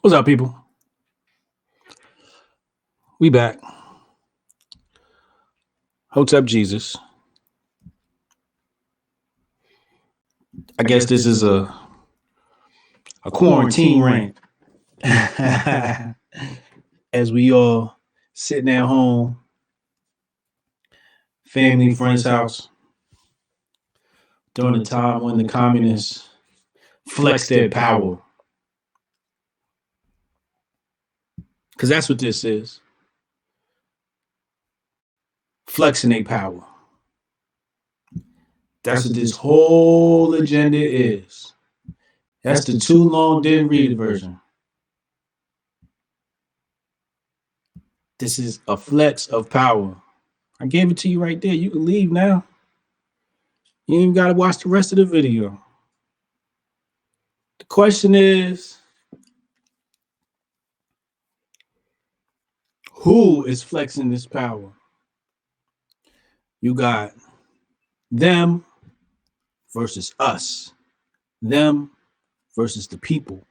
What's up, people? We back. Hotep Jesus. I guess this is a quarantine rant. As we all sitting at home, family, friends' house, during the time when the communists flexed their power. Because that's what this is. Flexing their power. That's what this whole agenda is. That's the too long didn't read version. This is a flex of power. I gave it to you right there. You can leave now. You ain't even got to watch the rest of the video. The question is, who is flexing this power? You got them versus us. Them versus the people.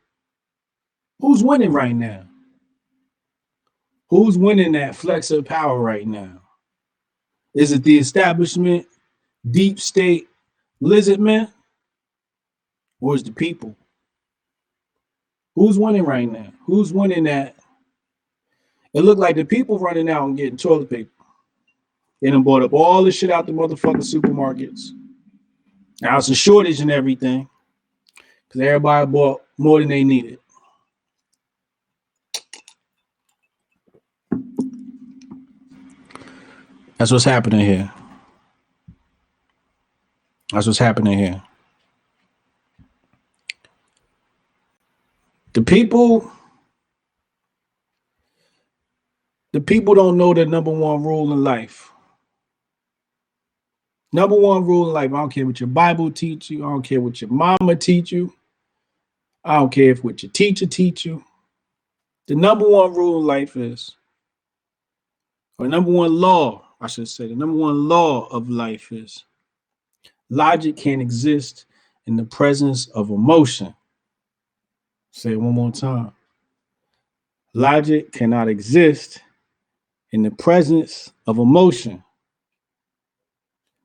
Who's winning right now? Who's winning that flex of power right now? Is it the establishment, deep state, lizard men? Or is the people? Who's winning right now? Who's winning that? It looked like the people running out and getting toilet paper. They done bought up all the shit out the motherfucking supermarkets. Now it's a shortage and everything. Because everybody bought more than they needed. That's what's happening here. That's what's happening here. The people don't know the number one rule in life. Number one rule in life, I don't care what your Bible teach you. I don't care what your mama teach you. I don't care if what your teacher teach you. The number one rule in life is, or number one law, I should say, the number one law of life is logic can't exist in the presence of emotion. Say it one more time. Logic cannot exist in the presence of emotion.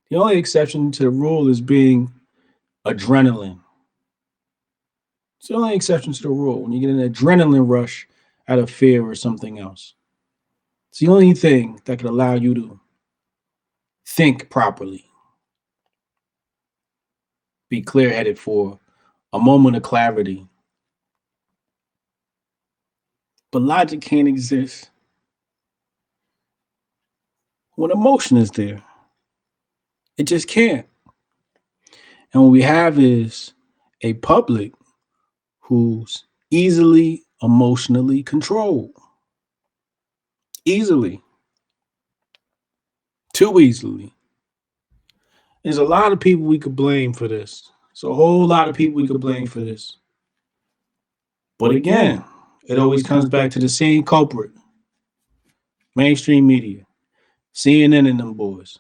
The only exception to the rule is being adrenaline. It's the only exception to the rule. When you get an adrenaline rush out of fear or something else. It's the only thing that could allow you to think properly. Be clear-headed for a moment of clarity. But logic can't exist when emotion is there. It just can't. And what we have is a public who's easily emotionally controlled. Easily. Too easily. There's a lot of people we could blame for this. There's a whole lot of people we could blame for this. But again, it always comes back to the same culprit. Mainstream media. CNN and them boys.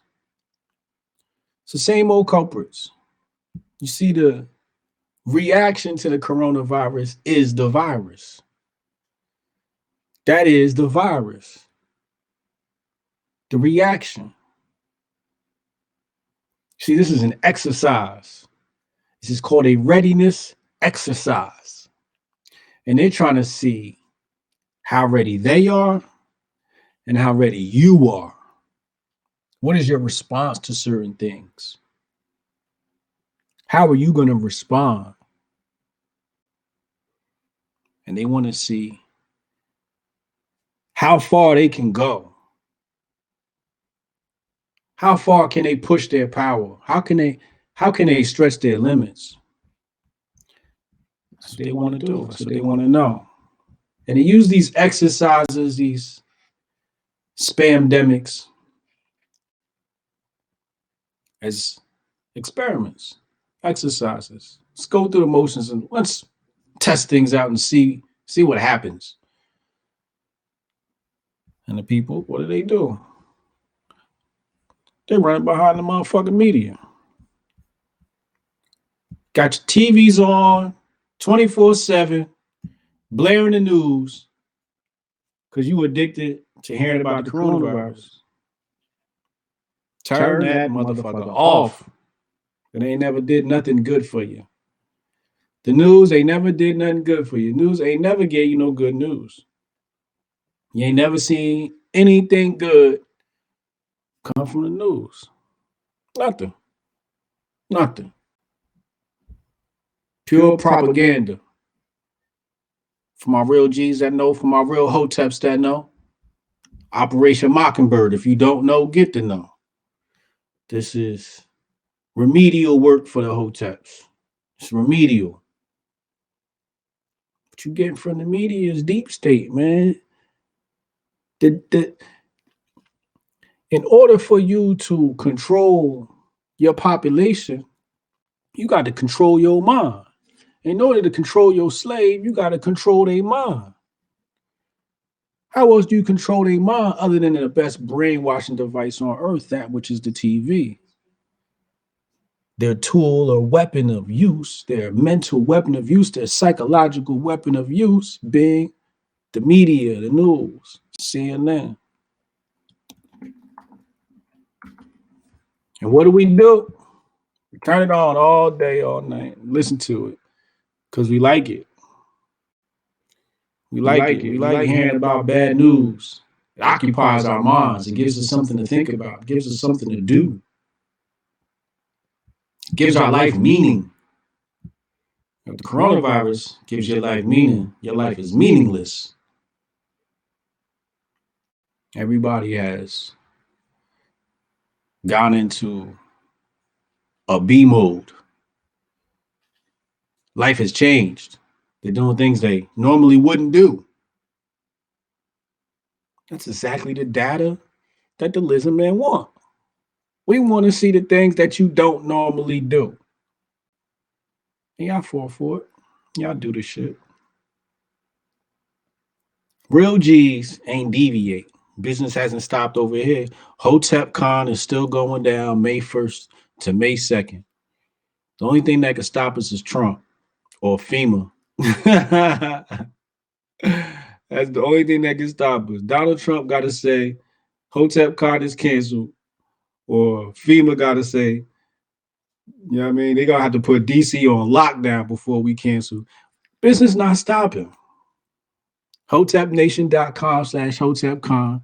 It's the same old culprits. You see, the reaction to the coronavirus is the virus. That is the virus. The reaction. See, this is an exercise. This is called a readiness exercise. And they're trying to see how ready they are and how ready you are. What is your response to certain things? How are you going to respond? And they want to see how far they can go. How far can they push their power? How can they stretch their limits? That's what they want to do. That's what they want to know. And they use these exercises, these spamdemics, as experiments, exercises. Let's go through the motions and let's test things out and see what happens. And the people, what do? They run behind the motherfucking media. Got your TVs on 24/7. blaring the news because you addicted to hearing about the coronavirus. Turn that motherfucker off. And they never did nothing good for you. The news, they never did nothing good for you. News ain't never gave you no good news. You ain't never seen anything good come from the news. Nothing. Nothing. Pure propaganda. For my real G's that know, for my real Hoteps that know. Operation Mockingbird. If you don't know, get to know. This is remedial work for the Hoteps. It's remedial. What you getting from the media is deep state, man. In order for you to control your population, you got to control your mind. In order to control your slave, you got to control their mind. How else do you control their mind other than the best brainwashing device on earth, that which is the TV? Their tool or weapon of use, their mental weapon of use, their psychological weapon of use being the media, the news, CNN. And what do? We turn it on all day, all night, listen to it because we like it. We like it. We like hearing about bad news. It occupies our minds. It gives us something to think about. It gives us something to do. It gives our life meaning. If the coronavirus gives your life meaning, your life is meaningless. Everybody has gone into a B mode. Life has changed. They're doing things they normally wouldn't do. That's exactly the data that the lizard man want. We want to see the things that you don't normally do. And y'all fall for it. Y'all do the shit. Real G's ain't deviate. Business hasn't stopped over here. Hotep Con is still going down May 1st to May 2nd. The only thing that can stop us is Trump or FEMA. That's the only thing that can stop us. Donald Trump got to say Hotep Con is canceled, or FEMA got to say, you know what I mean? They're going to have to put DC on lockdown before we cancel. Business not stopping. HotepNation.com/HotepCon.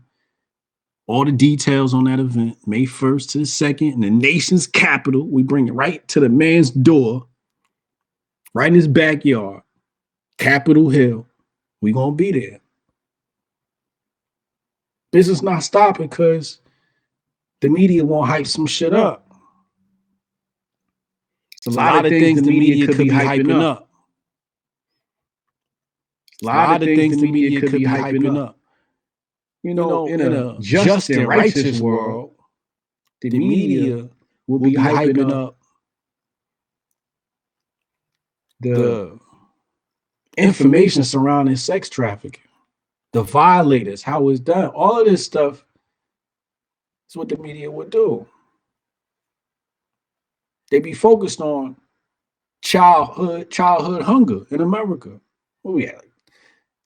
All the details on that event, May 1st to the 2nd, in the nation's capital. We bring it right to the man's door, right in his backyard, Capitol Hill. We going to be there. Business not stopping because the media won't hype some shit up. It's a lot of things the media could be hyping up. A lot of things the media could be hyping up. You know, in a just and righteous world, the media will be hyping up the information surrounding sex trafficking, the violators, how it's done. All of this stuff is what the media would do. They be focused on childhood hunger in America. What we at?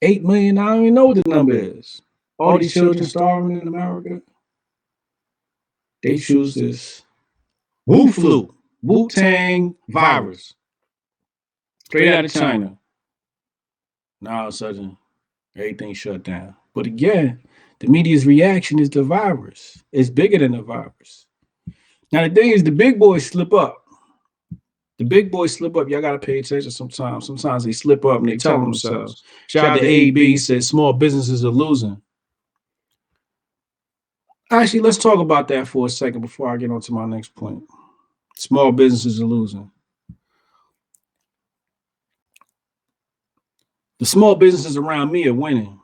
8 million? I don't even know what the number is. All these children starving in America. They choose this Wu flu, Wu-Tang virus, straight out of China. Now all of a sudden, everything shut down. But again, the media's reaction is the virus. It's bigger than the virus. Now the thing is, the big boys slip up. The big boys slip up. Y'all got to pay attention sometimes. Sometimes they slip up and they tell themselves. Shout out to AB, says small businesses are losing. Actually, let's talk about that for a second before I get on to my next point. Small businesses are losing. The small businesses around me are winning.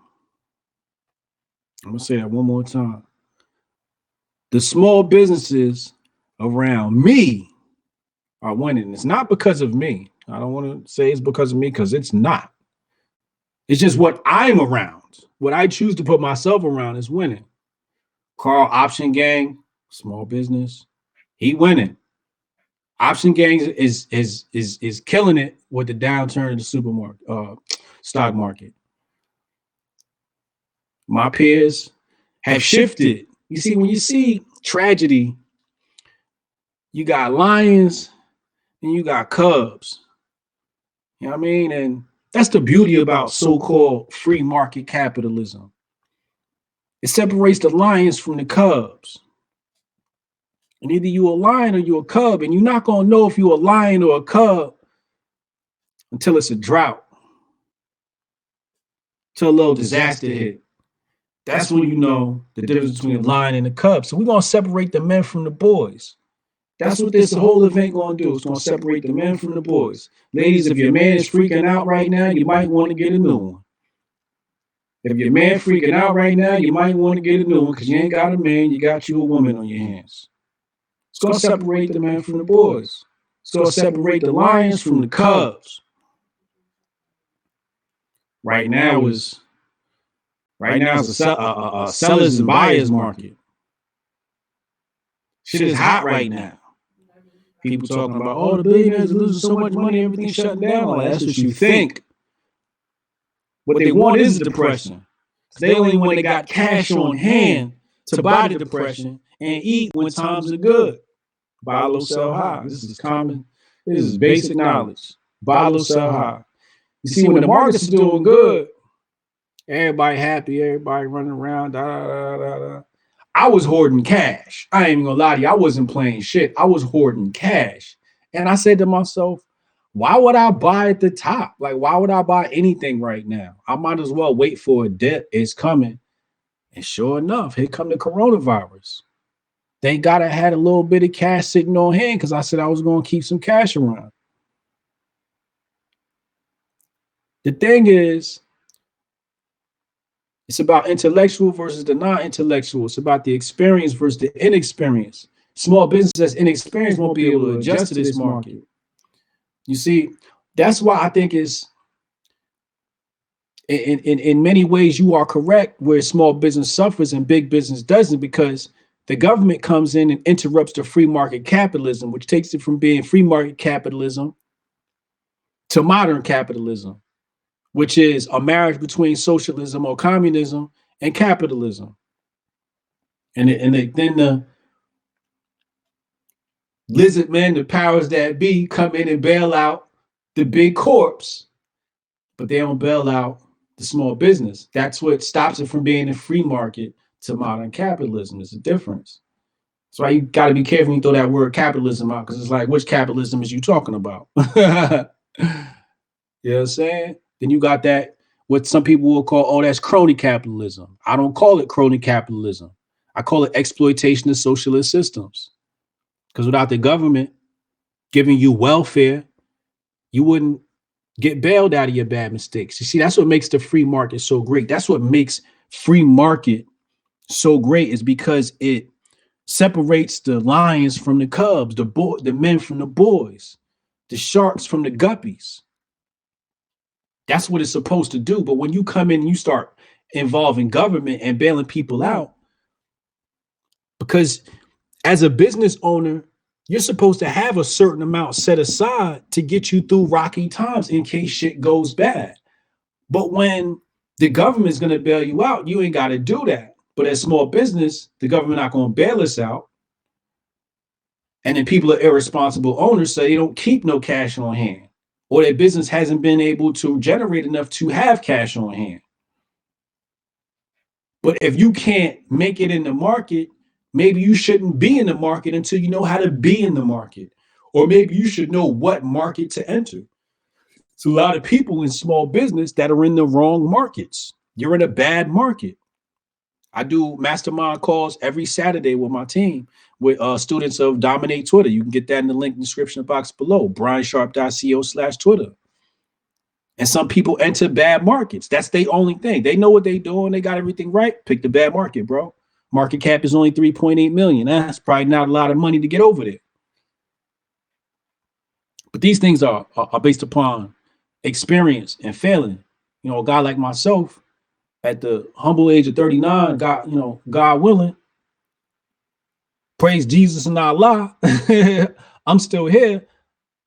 I'm going to say that one more time. The small businesses around me are winning. It's not because of me. I don't want to say it's because of me because it's not. It's just what I'm around. What I choose to put myself around is winning. Carl Option Gang, small business, he winning. Option gangs is killing it with the downturn in the supermarket, stock market. My peers have shifted. You see, when you see tragedy, you got lions and you got cubs. You know what I mean? And that's the beauty about so-called free market capitalism. It separates the lions from the cubs. And either you a lion or you a cub, and you're not gonna know if you a lion or a cub until it's a drought, till a little disaster hit. That's when you know the difference between a lion and a cub. So we're gonna separate the men from the boys. That's what this whole event gonna do. It's gonna separate the men from the boys. Ladies, if your man is freaking out right now, you might want to get a new one. If your man freaking out right now, you might want to get a new one because you ain't got a man, you got you a woman on your hands. It's gonna separate the men from the boys. It's gonna separate the lions from the cubs. Right now is a sellers and buyers market. Shit is hot right now. People talking about, oh, the billionaires are losing so much money, everything's shutting down. Like, that's what you think. What they want is the depression. They only when they got cash on hand to buy the depression and eat when times are good. Buy low, sell high. This is common. This is basic knowledge. Buy low, sell high. You see, when the markets are doing good, everybody happy, everybody running around, I was hoarding cash. I ain't even gonna lie to you. I wasn't playing shit. I was hoarding cash. And I said to myself, why would I buy at the top? Like, why would I buy anything right now? I might as well wait for a dip. It's coming. And sure enough, here come the coronavirus. Thank God I had a little bit of cash sitting on hand because I said I was going to keep some cash around. The thing is, it's about intellectual versus the non-intellectual. It's about the experience versus the inexperience. Small business that's inexperienced won't be able to adjust to this market. You see, that's why I think it's in many ways you are correct where small business suffers and big business doesn't, because the government comes in and interrupts the free market capitalism, which takes it from being free market capitalism to modern capitalism, which is a marriage between socialism or communism and capitalism. And then the lizard men, the powers that be, come in and bail out the big corps, but they don't bail out the small business. That's what stops it from being a free market to modern capitalism. Is a difference. That's why you got to be careful when you throw that word capitalism out, because it's like, which capitalism is you talking about? You know what I'm saying? Then you got that, what some people will call, oh, that's crony capitalism. I don't call it crony capitalism. I call it exploitation of socialist systems. Because without the government giving you welfare, you wouldn't get bailed out of your bad mistakes. You see, that's what makes the free market so great. That's what makes free market so great, is because it separates the lions from the cubs, the men from the boys, the sharks from the guppies. That's what it's supposed to do. But when you come in and you start involving government and bailing people out, because as a business owner, you're supposed to have a certain amount set aside to get you through rocky times in case shit goes bad. But when the government is going to bail you out, you ain't got to do that. But as small business, the government not going to bail us out. And then people are irresponsible owners, so they don't keep no cash on hand, or their business hasn't been able to generate enough to have cash on hand. But if you can't make it in the market, maybe you shouldn't be in the market until you know how to be in the market. Or maybe you should know what market to enter. It's a lot of people in small business that are in the wrong markets. You're in a bad market. I do mastermind calls every Saturday with my team with students of Dominate Twitter. You can get that in the link in the description box below, briansharp.co/Twitter. And some people enter bad markets. That's their only thing. They know what they're doing. They got everything right. Pick the bad market, bro. Market cap is only 3.8 million. That's probably not a lot of money to get over there. But these things are based upon experience and failing. You know, a guy like myself at the humble age of 39, God willing, praise Jesus and Allah, I'm still here.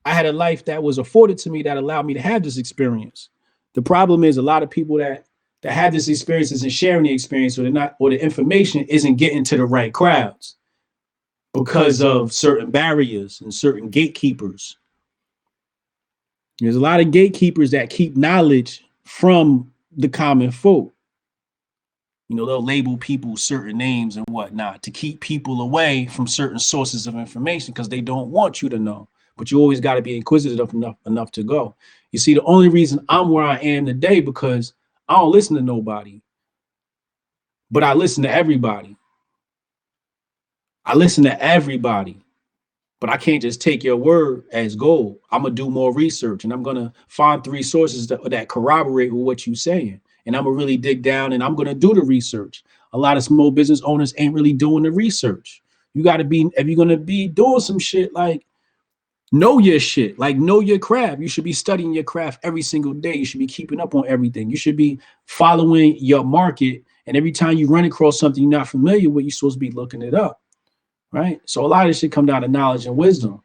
I had a life that was afforded to me that allowed me to have this experience. The problem is a lot of people that have this experience isn't sharing the experience, or they're not, or the information isn't getting to the right crowds because of certain barriers and certain gatekeepers. There's a lot of gatekeepers that keep knowledge from the common folk. You know, they'll label people certain names and whatnot to keep people away from certain sources of information because they don't want you to know. But you always got to be inquisitive enough to go. You see, the only reason I'm where I am today because I don't listen to nobody, but I listen to everybody. I listen to everybody, but I can't just take your word as gold. I'm gonna do more research, and I'm gonna find 3 sources that corroborate with what you're saying. And I'm gonna really dig down, and I'm gonna do the research. A lot of small business owners ain't really doing the research. You got to be, if you're gonna be doing some shit, like know your shit, like know your craft. You should be studying your craft every single day. You should be keeping up on everything. You should be following your market, and every time you run across something you're not familiar with, you're supposed to be looking it up. Right. So a lot of this shit come down to knowledge and wisdom.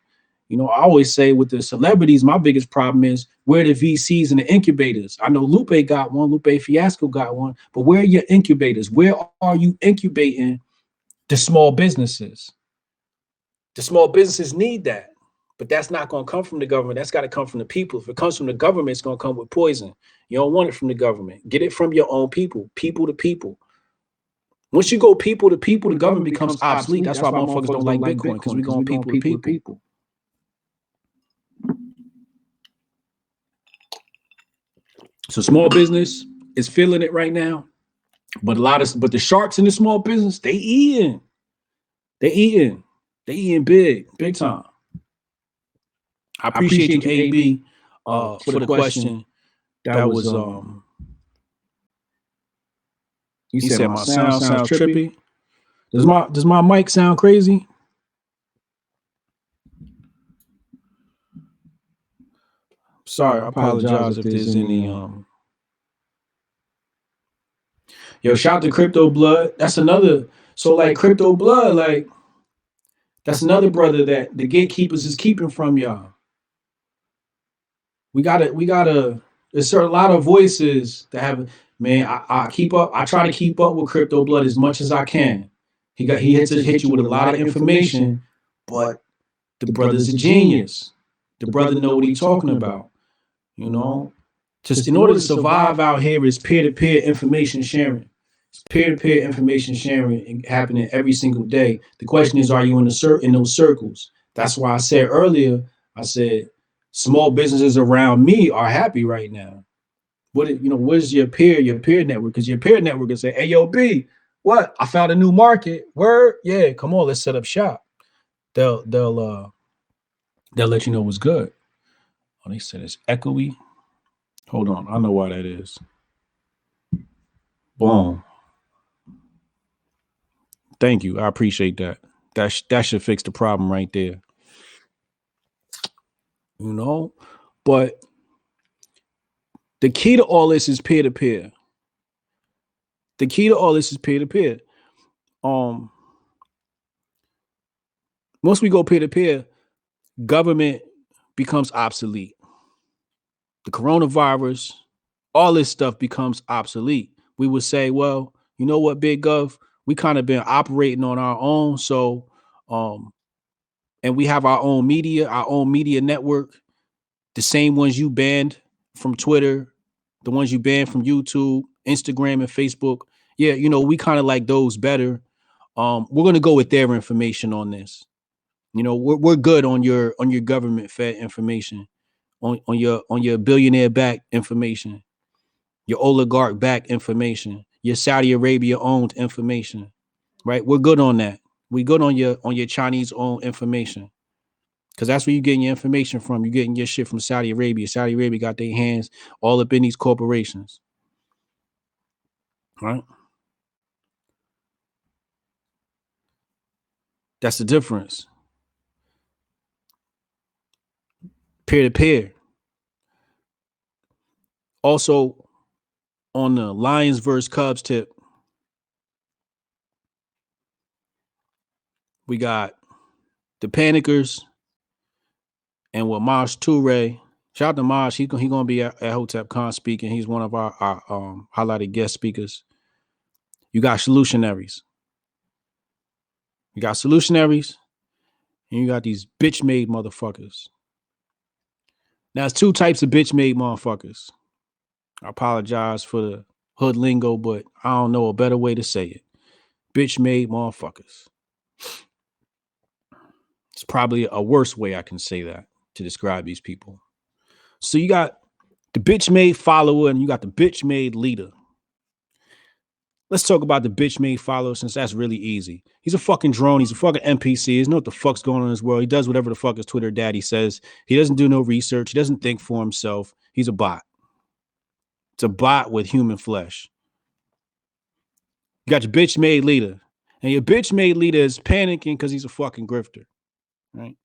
You know, I always say with the celebrities, my biggest problem is where the VCs and the incubators. I know Lupe got one, Lupe Fiasco got one, but where are your incubators? Where are you incubating the small businesses? The small businesses need that, but that's not going to come from the government. That's got to come from the people. If it comes from the government, it's going to come with poison. You don't want it from the government. Get it from your own people, people to people. Once you go people to people, the government becomes obsolete. That's why motherfuckers don't like Bitcoin, because we're going people to people. So small business is feeling it right now, but the sharks in the small business, they eating big time. I appreciate you, AB, for the question. That was you said my sound sounds trippy. Does my mic sound crazy? Sorry, I apologize if there's any Yo, shout to Crypto Blood. That's another, so like Crypto Blood, like that's another brother that the gatekeepers is keeping from y'all. We gotta there's a lot of voices that have, man, I keep up, I try to keep up with Crypto Blood as much as I can. He hit you with a lot of information, but the brother's a genius. The brother know what he's talking about. You know, just in order to survive out here is peer-to-peer information sharing. It's peer-to-peer information sharing happening every single day. The question is, are you in those circles? That's why I said earlier, I said small businesses around me are happy right now. What is your peer network? Because your peer network can say, hey, yo, B, what? I found a new market. Word? Yeah, come on, let's set up shop. They'll let you know what's good. Oh, they said it's echoey. Hold on, I know why that is. Boom. Thank you. I appreciate that. That should fix the problem right there. You know, but the key to all this is peer to peer. The key to all this is peer to peer. Once we go peer to peer, government becomes obsolete. The coronavirus, all this stuff becomes obsolete. We would say, well, you know what, Big Gov, we kind of been operating on our own. So, and we have our own media network, the same ones you banned from Twitter, the ones you banned from YouTube, Instagram, and Facebook. Yeah, you know, we kind of like those better. We're gonna go with their information on this. You know, we're good on your government fed information, on your billionaire backed information, your oligarch backed information, your Saudi Arabia owned information, right? We're good on that. We good on your Chinese owned information, because that's where you're getting your information from. You're getting your shit from Saudi Arabia. Saudi Arabia got their hands all up in these corporations, right? That's the difference. Peer to peer. Also, on the Lions versus Cubs tip, we got the panickers And with Maj Toure, shout out to Maj, he gonna be at Hotep Con speaking. He's one of our highlighted guest speakers. You got solutionaries. You got solutionaries, and you got these bitch-made motherfuckers. Now, there's two types of bitch-made motherfuckers. I apologize for the hood lingo, but I don't know a better way to say it. Bitch-made motherfuckers. It's probably a worse way I can say that to describe these people. So you got the bitch-made follower and you got the bitch-made leader. Let's talk about the bitch-made follower since that's really easy. He's a fucking drone. He's a fucking NPC. He doesn't know what the fuck's going on in his world. He does whatever the fuck his Twitter daddy says. He doesn't do no research. He doesn't think for himself. He's a bot. It's a bot with human flesh. You got your bitch-made leader. And your bitch-made leader is panicking because he's a fucking grifter. Right?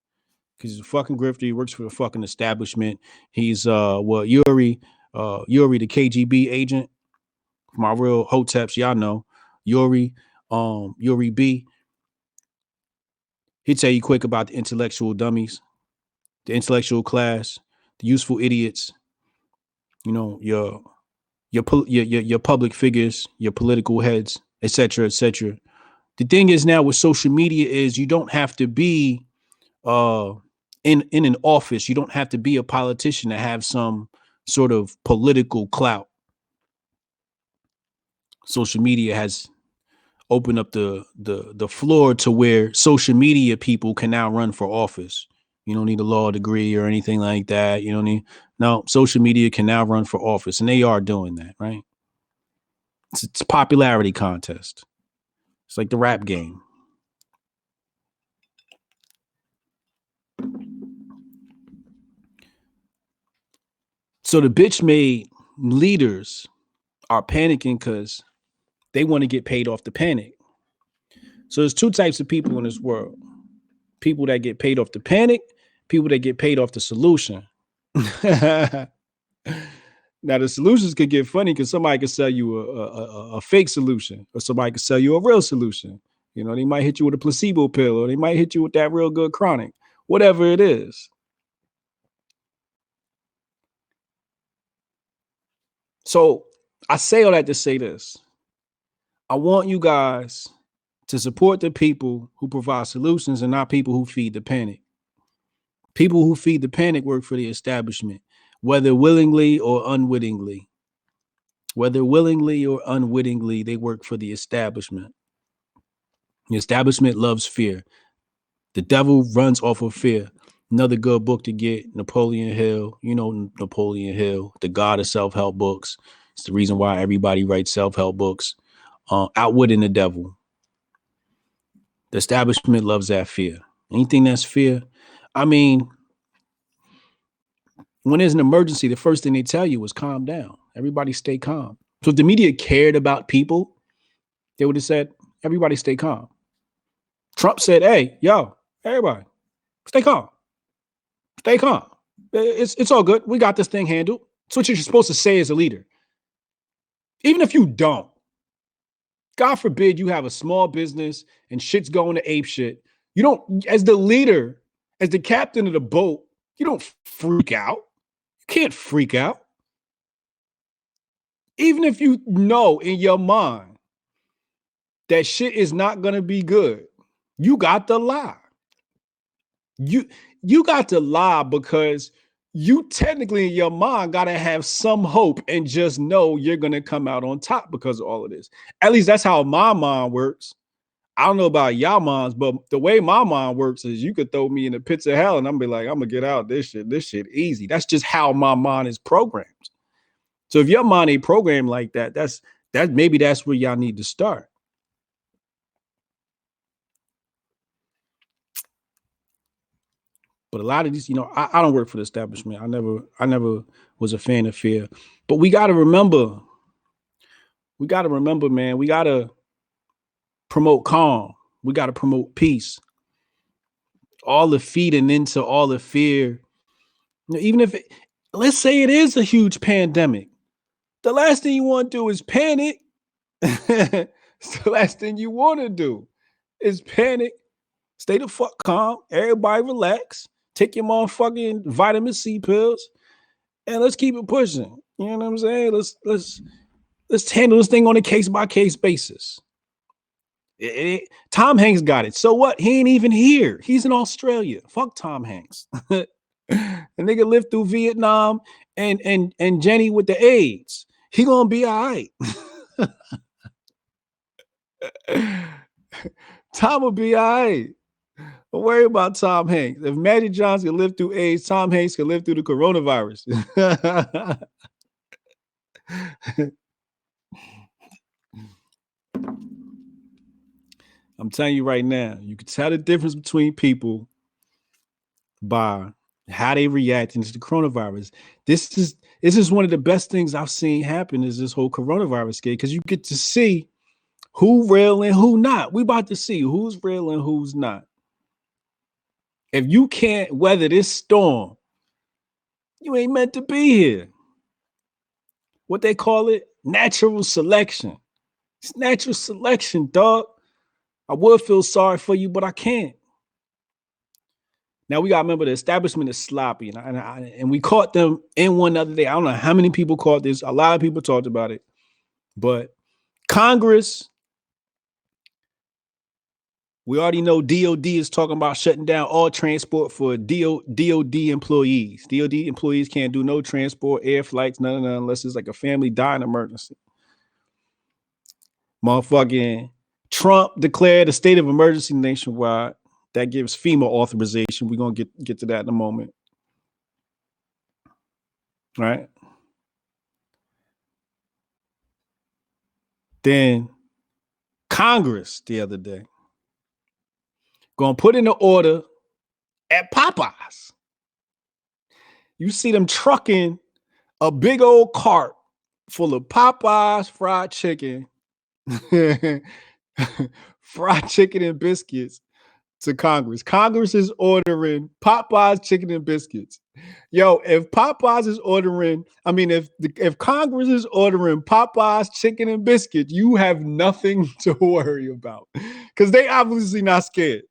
Because he's a fucking grifter. He works for the fucking establishment. He's Yuri, the KGB agent. My real Hoteps, y'all know. Yuri B. He'd tell you quick about the intellectual dummies, the intellectual class, the useful idiots, you know, your public figures, your political heads, etc., etc. The thing is now with social media is you don't have to be in an office. You don't have to be a politician to have some sort of political clout. Social media has opened up the floor to where social media people can now run for office. You don't need a law degree or anything like that. You don't need social media can now run for office, and they are doing that, right? It's a popularity contest. It's like the rap game. So the bitch made leaders are panicking because they want to get paid off the panic. So there's two types of people in this world. People that get paid off the panic, people that get paid off the solution. Now the solutions could get funny because somebody could sell you a fake solution, or somebody could sell you a real solution. You know, they might hit you with a placebo pill, or they might hit you with that real good chronic, whatever it is. So I say all that to say this. I want you guys to support the people who provide solutions and not people who feed the panic. People who feed the panic work for the establishment, whether willingly or unwittingly. Whether willingly or unwittingly, they work for the establishment. The establishment loves fear. The devil runs off of fear. Another good book to get, Napoleon Hill. You know Napoleon Hill, the god of self-help books. It's the reason why everybody writes self-help books. Outwitting the devil. The establishment loves that fear. Anything that's fear. I mean, when there's an emergency, the first thing they tell you is calm down. Everybody stay calm. So if the media cared about people, they would have said, everybody stay calm. Trump said, hey, yo, everybody, stay calm. Stay calm. It's all good. We got this thing handled. It's what you're supposed to say as a leader. Even if you don't. God forbid you have a small business and shit's going to ape shit. You don't, as the leader, as the captain of the boat, you don't freak out. You can't freak out. Even if you know in your mind that shit is not going to be good, you got to lie. You got to lie because you technically in your mind got to have some hope and just know you're going to come out on top because of all of this. At least that's how my mind works. I don't know about y'all minds, but the way my mind works is you could throw me in the pits of hell and I'm be like, I'm going to get out this shit easy. That's just how my mind is programmed. So if your mind ain't programmed like that, maybe that's where y'all need to start. But a lot of these, I don't work for the establishment. I never was a fan of fear. But we got to remember, man, we got to promote calm. We got to promote peace. All the feeding into all the fear. Even if let's say it is a huge pandemic, the last thing you want to do is panic. The last thing you want to do is panic. Stay the fuck calm. Everybody relax. Take your motherfucking vitamin C pills and let's keep it pushing. You know what I'm saying? Let's handle this thing on a case by case basis. Tom Hanks got it. So what? He ain't even here. He's in Australia. Fuck Tom Hanks. And nigga lived through Vietnam and Jenny with the AIDS. He gonna be all right. Tom will be all right. Don't worry about Tom Hanks. If Magic Johnson can live through AIDS, Tom Hanks can live through the coronavirus. I'm telling you right now, you can tell the difference between people by how they react to the coronavirus. This is one of the best things I've seen happen is this whole coronavirus scare, because you get to see who real and who not. We about to see who's real and who's not. If you can't weather this storm, you ain't meant to be here. What they call it? Natural selection. It's natural selection, dog. I would feel sorry for you, but I can't. Now we got to remember the establishment is sloppy, and we caught them in one other day. I don't know how many people caught this. A lot of people talked about it, but Congress, we already know DOD is talking about shutting down all transport for DOD employees. DOD employees can't do no transport, air flights, none unless it's like a family dying emergency. Motherfucking Trump declared a state of emergency nationwide. That gives FEMA authorization. We're going to get to that in a moment. Right? Then Congress the other day going to put in an order at Popeyes. You see them trucking a big old cart full of Popeyes fried chicken, fried chicken and biscuits to Congress. Congress is ordering Popeyes chicken and biscuits. Yo, if Popeyes is ordering, if Congress is ordering Popeyes chicken and biscuits, you have nothing to worry about, because they obviously not scared.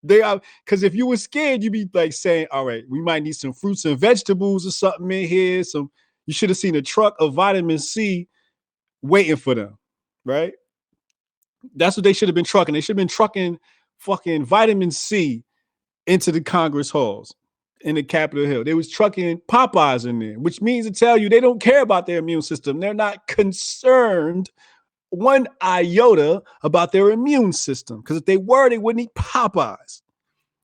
They are, because if you were scared, you'd be like saying, all right, we might need some fruits and vegetables or something in here. You should have seen a truck of vitamin C waiting for them, right? That's what they should have been trucking. They should have been trucking fucking vitamin C into the Congress halls in the Capitol Hill. They was trucking Popeyes in there, which means to tell you they don't care about their immune system. They're not concerned one iota about their immune system, because if they were, they wouldn't eat Popeyes.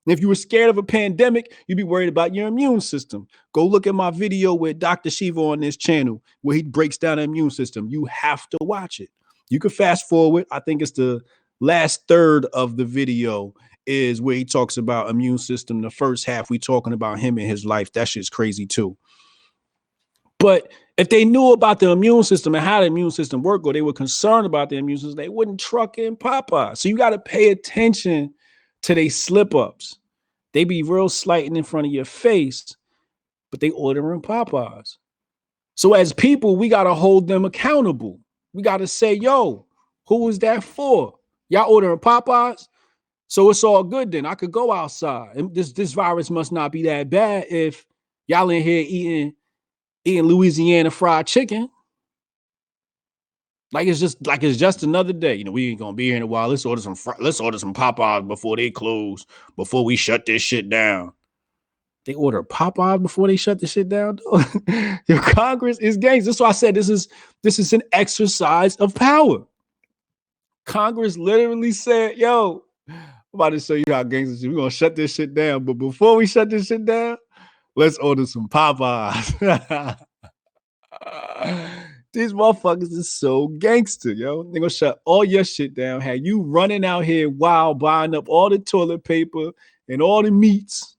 And if you were scared of a pandemic, you'd be worried about your immune system. Go look at my video with Dr. Shiva on this channel where he breaks down the immune system. You have to watch it. You can fast forward. I think it's the last third of the video is where he talks about immune system. The first half, we talking about him and his life. That shit's crazy too. But if they knew about the immune system and how the immune system worked, or they were concerned about the immune system, they wouldn't truck in Popeye. So you got to pay attention to their slip-ups. They be real slighting in front of your face, but they ordering Popeyes. So as people, we got to hold them accountable. We got to say, yo, who is that for? Y'all ordering Popeyes? So it's all good then. I could go outside. And this virus must not be that bad if y'all in here eating Louisiana fried chicken. Like it's just another day. You know, we ain't gonna be here in a while. Let's order some Popeyes before they close, before we shut this shit down. They order Popeyes before they shut the shit down. Your Congress is gangster. That's why I said this is an exercise of power. Congress literally said, yo, I'm about to show you how gangsters, we're gonna shut this shit down. But before we shut this shit down, let's order some Popeyes. These motherfuckers is so gangster, yo. They're gonna shut all your shit down. Have you running out here wild, buying up all the toilet paper and all the meats.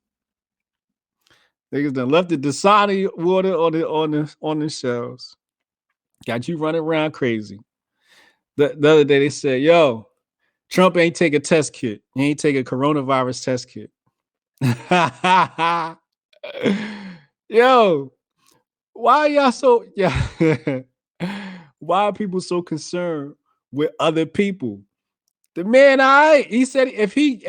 Niggas done left the Dasani water on the shelves. Got you running around crazy. The other day they said, yo, Trump ain't take a test kit. He ain't take a coronavirus test kit. Yo, why are y'all so why are people so concerned with other people? The man, he said if he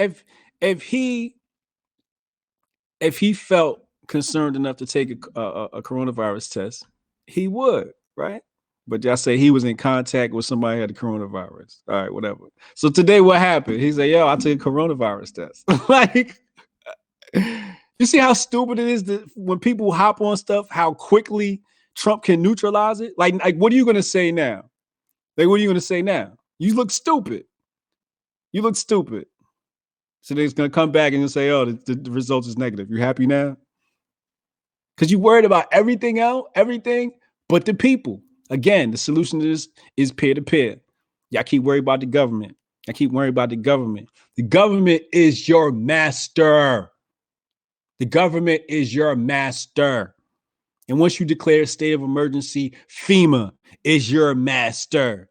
if he felt concerned enough to take a coronavirus test, he would, right? But y'all say he was in contact with somebody who had the coronavirus. All right, whatever. So today, what happened? He said, "Yo, I took a coronavirus test." Like, you see how stupid it is that when people hop on stuff, how quickly Trump can neutralize it? Like, what are you gonna say now? Like, what are you gonna say now? You look stupid. You look stupid. So they're gonna come back and say, "Oh, the result is negative." You happy now? Because you worried about everything else, everything but the people. Again, the solution to this is peer-to-peer. Y'all keep worried about the government. I keep worrying about the government. The government is your master. The government is your master. And once you declare a state of emergency, FEMA is your master.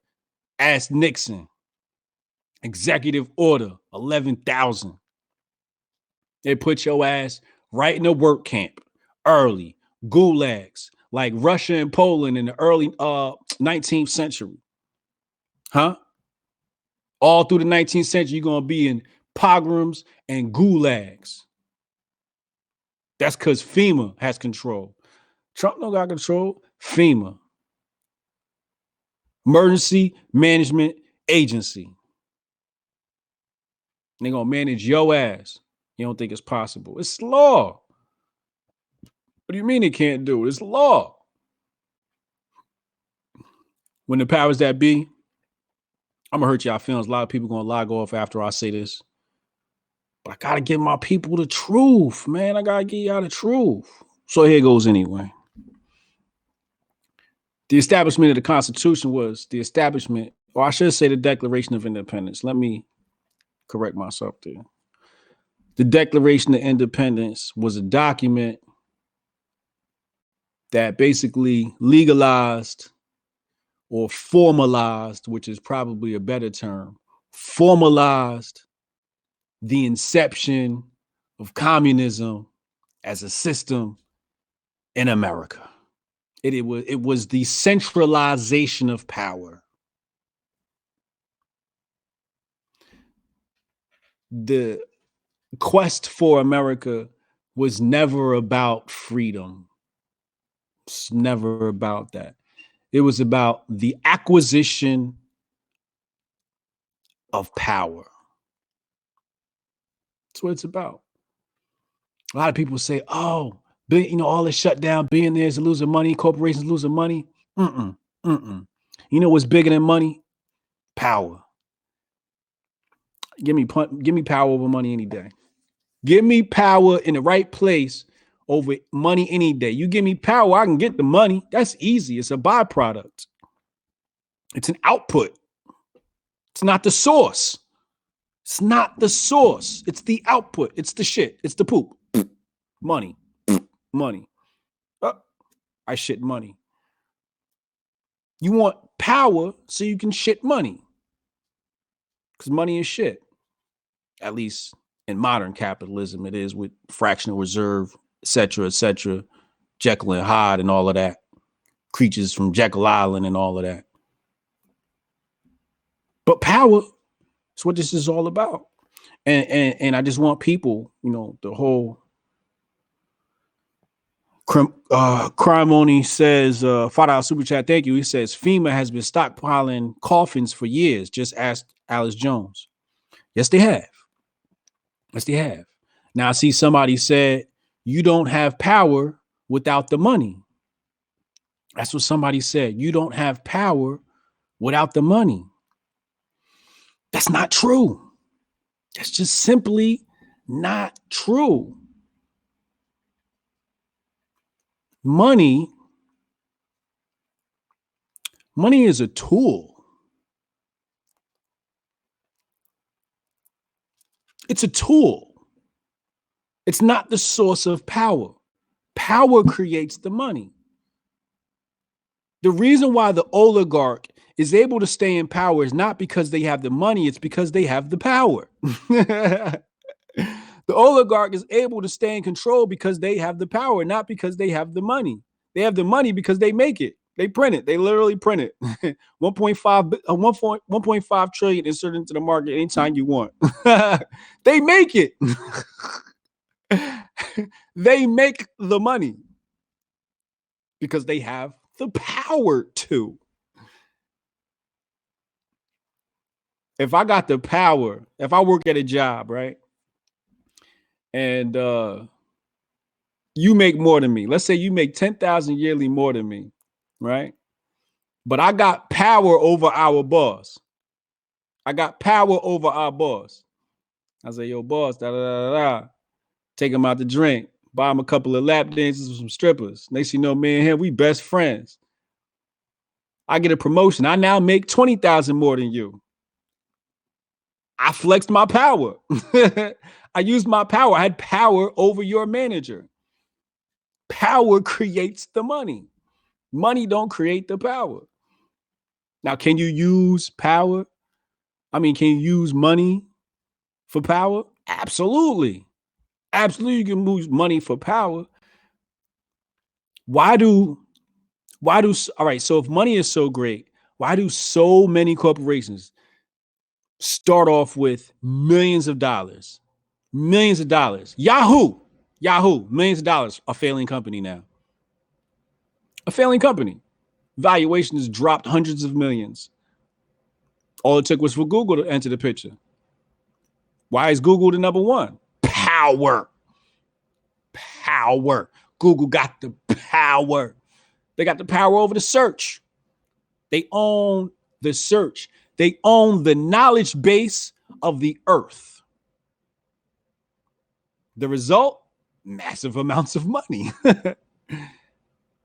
Ask Nixon. Executive Order 11,000. They put your ass right in a work camp early. Gulags like Russia and Poland in the early 19th century. Huh? All through the 19th century, you're going to be in pogroms and gulags. That's because FEMA has control. Trump don't got control. FEMA. Emergency Management Agency. They're going to manage your ass. You don't think it's possible. It's law. What do you mean it can't do it? It's law. When the powers that be, I'm going to hurt y'all feelings. A lot of people going to log off after I say this. But I got to give my people the truth, man. I got to give y'all the truth. So here goes anyway. The establishment of the Constitution was the establishment, or I should say the Declaration of Independence. Let me correct myself there. The Declaration of Independence was a document that basically legalized or formalized, which is probably a better term, formalized the inception of communism as a system in America. It was the centralization of power. The quest for America was never about freedom. It's never about that. It was about the acquisition of power. That's what it's about. A lot of people say, "Oh, all this shut down, billionaires are losing money, corporations losing money." You know what's bigger than money? Power. Give me power over money any day. Give me power in the right place over money any day. You give me power, I can get the money. That's easy. It's a byproduct. It's an output. It's not the source. It's not the source. It's the output. It's the shit. It's the poop. Money. Money. I shit money. You want power so you can shit money. Because money is shit. At least in modern capitalism, it is, with fractional reserve, et cetera, Jekyll and Hyde and all of that. Creatures from Jekyll Island and all of that. But power is what this is all about. And I just want people, the whole Crime Only says, $5 super chat, thank you. He says, FEMA has been stockpiling coffins for years. Just ask Alice Jones. Yes, they have. Yes, they have. Now, I see somebody said, you don't have power without the money. That's what somebody said. You don't have power without the money. That's not true. That's just simply not true. Money is a tool. It's a tool. It's not the source of power. Power creates the money. The reason why the oligarch is able to stay in power is not because they have the money, it's because they have the power. The oligarch is able to stay in control because they have the power, not because they have the money. They have the money because they make it. They print it. They literally print it. 1.5 trillion inserted into the market anytime you want. They make it. They make the money because they have the power to. If I got the power, if I work at a job, right? And you make more than me. Let's say you make 10,000 yearly more than me, right? But I got power over our boss. I got power over our boss. I say, yo, boss, da da da da. Take him out to drink, buy him a couple of lap dances with some strippers. Next you know, me and him, we best friends. I get a promotion. I now make 20,000 more than you. I flexed my power. I used my power. I had power over your manager. Power creates the money. Money don't create the power. Now, can you use power? I mean, can you use money for power? Absolutely. Absolutely, you can use money for power. All right, so if money is so great, why do so many corporations start off with millions of dollars? Millions of dollars. Yahoo, millions of dollars, a failing company now. A failing company. Valuation has dropped hundreds of millions. All it took was for Google to enter the picture. Why is Google the number one? Power. Google got the power. They got the power over the search. They own the search. They own the knowledge base of the earth. The result? Massive amounts of money.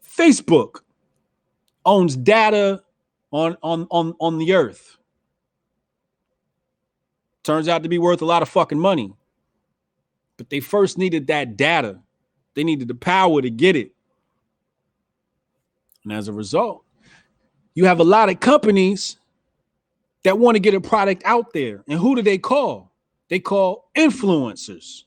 Facebook owns data on the earth. Turns out to be worth a lot of fucking money. But they first needed that data. They needed the power to get it. And as a result, you have a lot of companies that want to get a product out there. And who do they call? They call influencers.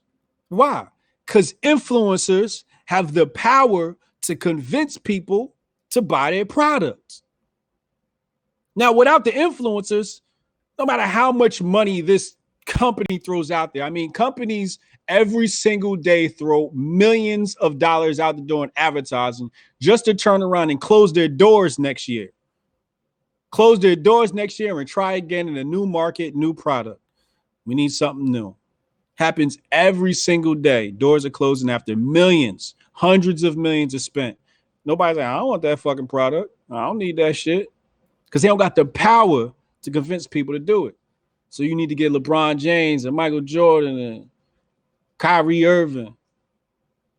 Why? Because influencers have the power to convince people to buy their products. Now, without the influencers, no matter how much money this company throws out there, I mean, companies every single day throw millions of dollars out the door in advertising just to turn around and close their doors next year. Close their doors next year and try again in a new market, new product. We need something new. Happens every single day. Doors are closing after millions, hundreds of millions are spent. Nobody's like, I don't want that fucking product. I don't need that shit. Because they don't got the power to convince people to do it. So you need to get LeBron James and Michael Jordan and Kyrie Irving.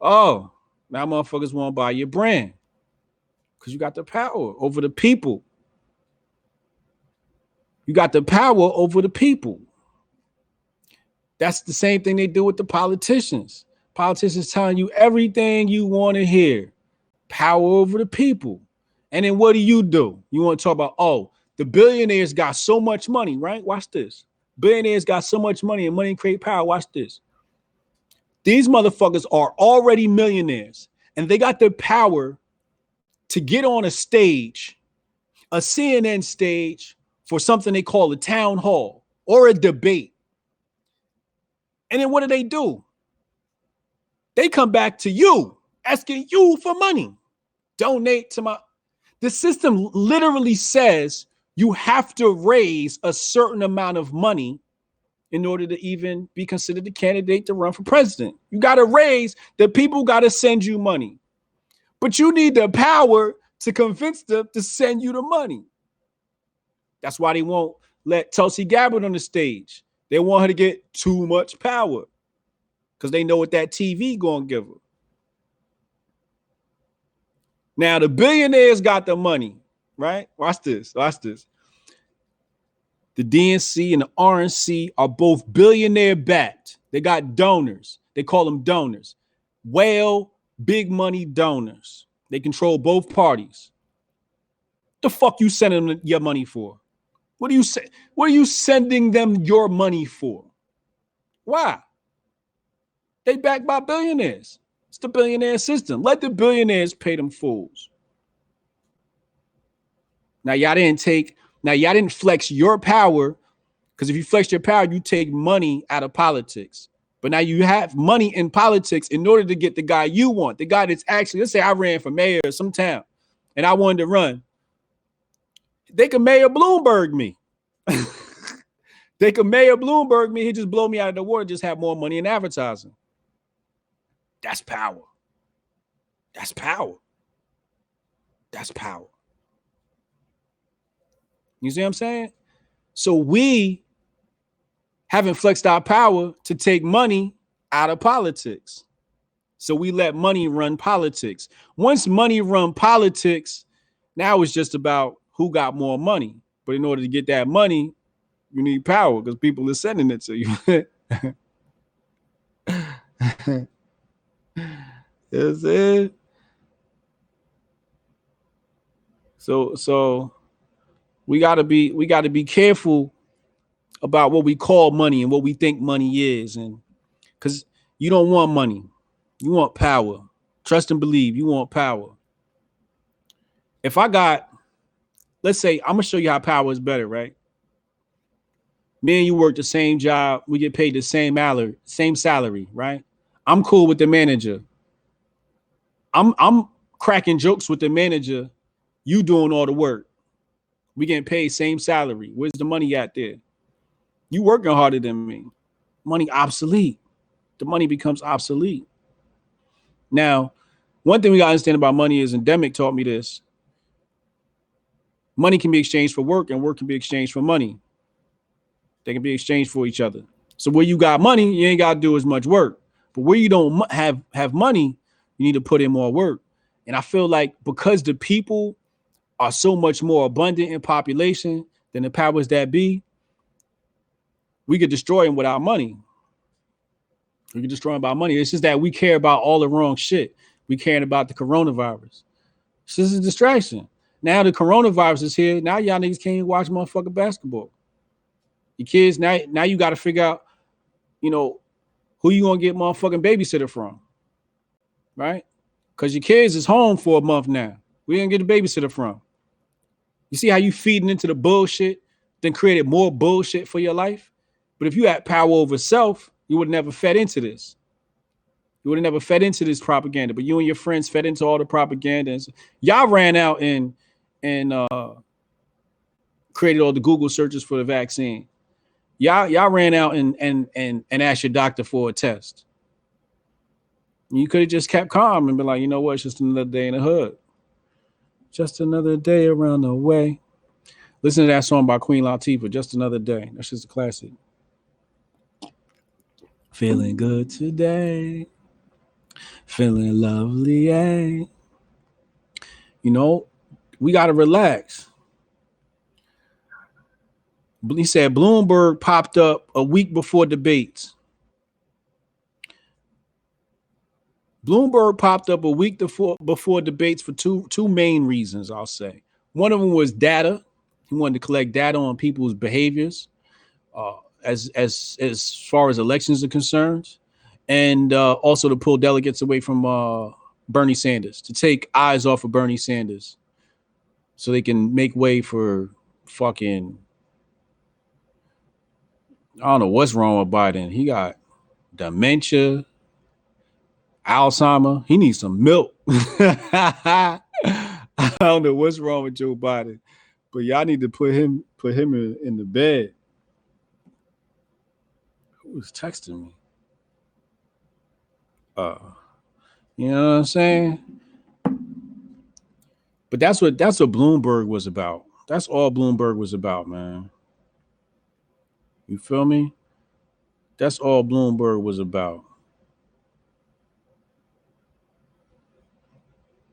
Oh, now motherfuckers want to buy your brand because you got the power over the people. You got the power over the people. That's the same thing they do with the politicians. Politicians telling you everything you want to hear. Power over the people. And then what do? You want to talk about, oh, the billionaires got so much money, right? Watch this. Billionaires got so much money and money create power. Watch this. These motherfuckers are already millionaires and they got the power to get on a stage, a CNN stage, for something they call a town hall or a debate. And then what do? They come back to you asking you for money. Donate to my... The system literally says you have to raise a certain amount of money in order to even be considered the candidate to run for president. You got to raise, the people got to send you money. But you need the power to convince them to send you the money. That's why they won't let Tulsi Gabbard on the stage. They want her to get too much power because they know what that TV going to give her. Now, the billionaires got the money, right? Watch this. The DNC and the RNC are both billionaire backed. They got donors. They call them donors. Whale, big money donors. They control both parties. The fuck you sending them your money for? What are you sending them your money for? Why? They backed by billionaires. It's the billionaire system. Let the billionaires pay them fools. Now y'all didn't flex your power, because if you flex your power, you take money out of politics. But now you have money in politics in order to get the guy you want, the guy that's actually, let's say I ran for mayor of some town and I wanted to run. They could Mayor Bloomberg me. They could Mayor Bloomberg me. He just blow me out of the water, just have more money in advertising. That's power. That's power. That's power. You see what I'm saying? So we haven't flexed our power to take money out of politics. So we let money run politics. Once money run politics, now it's just about who got more money. But in order to get that money, you need power because people are sending it to you. That's it. So we gotta be careful about what we call money and what we think money is, and because you don't want money, you want power. Trust and believe. You want power. If I got, let's say, I'm gonna show you how power is better, right? Me and you work the same job, we get paid the same salary, right? I'm cool with the manager. I'm cracking jokes with the manager. You doing all the work. We getting paid same salary. Where's the money at there? You working harder than me. Money obsolete. The money becomes obsolete. Now, one thing we gotta understand about money is, endemic taught me this. Money can be exchanged for work, and work can be exchanged for money. They can be exchanged for each other. So where you got money, you ain't got to do as much work. But where you don't have money, you need to put in more work. And I feel like because the people are so much more abundant in population than the powers that be, we could destroy them with our money. We could destroy them by money. It's just that we care about all the wrong shit. We caring about the coronavirus. This is a distraction. Now the coronavirus is here. Now y'all niggas can't even watch motherfucking basketball. Your kids, now you got to figure out, who you gonna get motherfucking babysitter from, right? Because your kids is home for a month now. We didn't get a babysitter from. You see how you feeding into the bullshit, then created more bullshit for your life? But if you had power over self, you would never fed into this. You would have never fed into this propaganda. But you and your friends fed into all the propaganda. Y'all ran out and created all the Google searches for the vaccine. Y'all ran out and asked your doctor for a test. You could have just kept calm and been like, you know what, it's just another day in the hood. Just another day around the way. Listen to that song by Queen Latifah, Just Another Day. That's just a classic. Feeling good today. Feeling lovely, eh? We got to relax. He said Bloomberg popped up a week before debates. Bloomberg popped up a week before debates for two main reasons, I'll say. One of them was data. He wanted to collect data on people's behaviors as far as elections are concerned, and also to pull delegates away from Bernie Sanders, to take eyes off of Bernie Sanders so they can make way for fucking, I don't know what's wrong with Biden. He got dementia, Alzheimer. He needs some milk. I don't know what's wrong with Joe Biden, but y'all need to put him in the bed. Who was texting me? You know what I'm saying? But that's what Bloomberg was about. That's all Bloomberg was about, man. You feel me? That's all Bloomberg was about.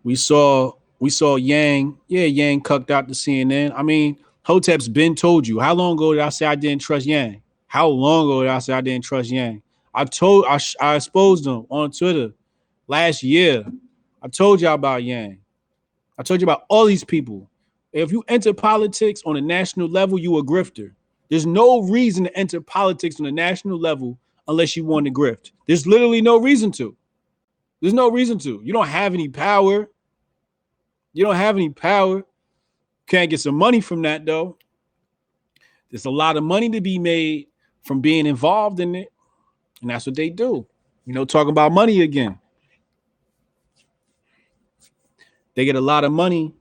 We saw Yang. Yeah, Yang cucked out to CNN. I mean, Hotep's been told you. How long ago did I say I didn't trust Yang? How long ago did I say I didn't trust Yang? I exposed him on Twitter last year. I told y'all about Yang. I told you about all these people. If you enter politics on a national level, you a grifter. There's no reason to enter politics on a national level unless you want to grift. There's literally no reason to. There's no reason to. You don't have any power. Can't get some money from that, though. There's a lot of money to be made from being involved in it. And that's what they do. Talking about money again. They get a lot of money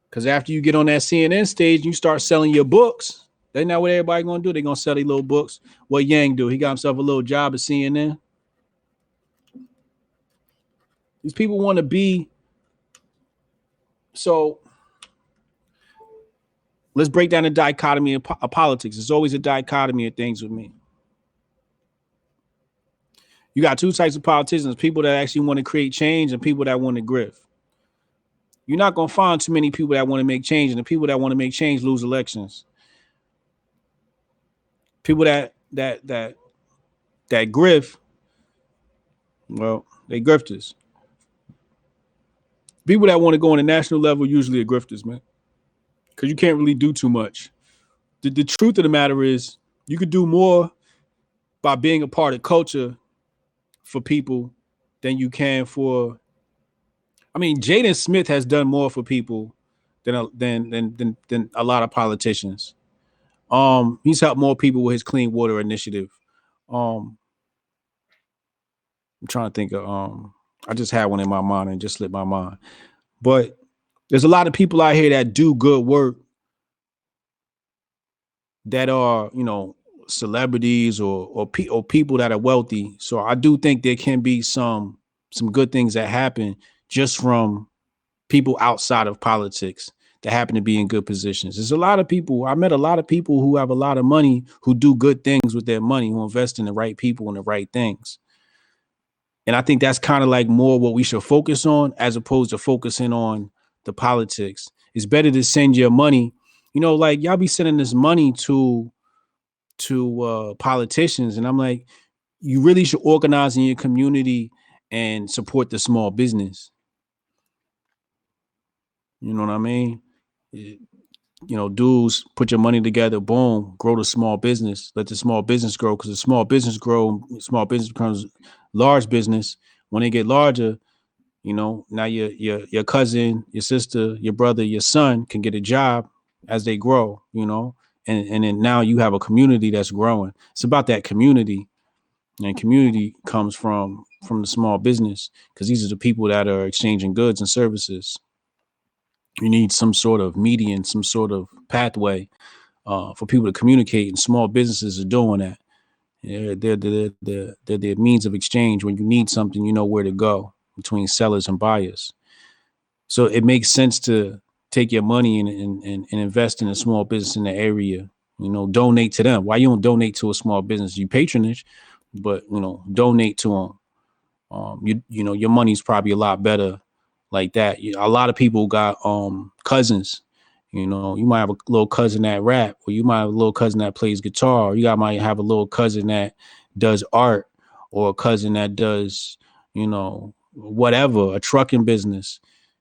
because after you get on that CNN stage, you start selling your books. They know what everybody gonna do. They gonna sell their little books. What Yang do? He got himself a little job at CNN. These people want to be. So let's break down the dichotomy of politics. There's always a dichotomy of things with me. You got two types of politicians: people that actually want to create change and people that want to grift. You're not going to find too many people that want to make change, and the people that want to make change lose elections. People that grift, well, they grifters. People that want to go on a national level usually are grifters, man, because you can't really do too much. The truth of the matter is you could do more by being a part of culture for people than you can for. I mean, Jaden Smith has done more for people than a lot of politicians. He's helped more people with his clean water initiative. I'm trying to think of I just had one in my mind and just slipped my mind. But there's a lot of people out here that do good work that are, celebrities or people that are wealthy. So I do think there can be some good things that happen just from people outside of politics that happen to be in good positions. There's a lot of people. I met a lot of people who have a lot of money who do good things with their money, who invest in the right people and the right things. And I think that's kind of like more what we should focus on as opposed to focusing on the politics. It's better to send your money, like y'all be sending this money to politicians. And I'm like, you really should organize in your community and support the small business. You know what I mean? Dudes, put your money together, boom, grow the small business, let the small business grow, because the small business grow, small business becomes large business. When they get larger, now your cousin, your sister, your brother, your son can get a job as they grow, and then now you have a community that's growing. It's about that community, and community comes from the small business, because these are the people that are exchanging goods and services. You need some sort of median, some sort of pathway for people to communicate, and small businesses are doing that. They're the means of exchange. When you need something, you know where to go between sellers and buyers. So it makes sense to take your money and invest in a small business in the area. Donate to them. Why you don't donate to a small business? You patronage, but donate to them. Your money's probably a lot better like that. A lot of people got cousins. You might have a little cousin that rap, or you might have a little cousin that plays guitar, or might have a little cousin that does art, or a cousin that does, whatever, a trucking business.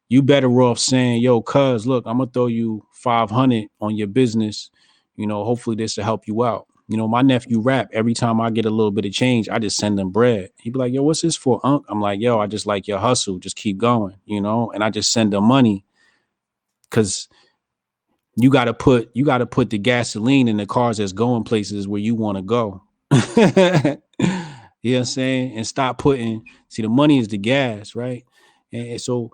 You better off saying, yo, cuz, look, I'm gonna throw you 500 on your business. Hopefully this will help you out. My nephew rap. Every time I get a little bit of change, I just send him bread. He'd be like, yo, what's this for, Unc? I'm like, yo, I just like your hustle. Just keep going, and I just send them money, because you got to put the gasoline in the cars that's going places where you want to go. You know what I'm saying? And stop putting, the money is the gas, right? And so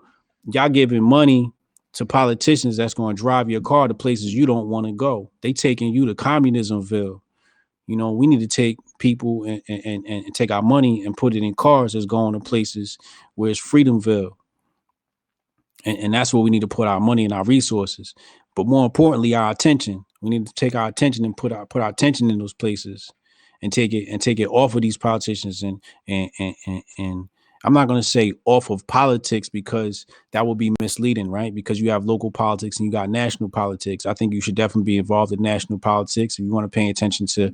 y'all giving money to politicians that's going to drive your car to places you don't want to go. They taking you to communismville. We need to take people and take our money and put it in cars that's going to places where it's Freedomville. And that's where we need to put our money and our resources. But more importantly, our attention. We need to take our attention and put our attention in those places, and take it off of these politicians. And I'm not going to say off of politics, because that will be misleading, right? Because you have local politics and you got national politics. I think you should definitely be involved in national politics if you want to pay attention to.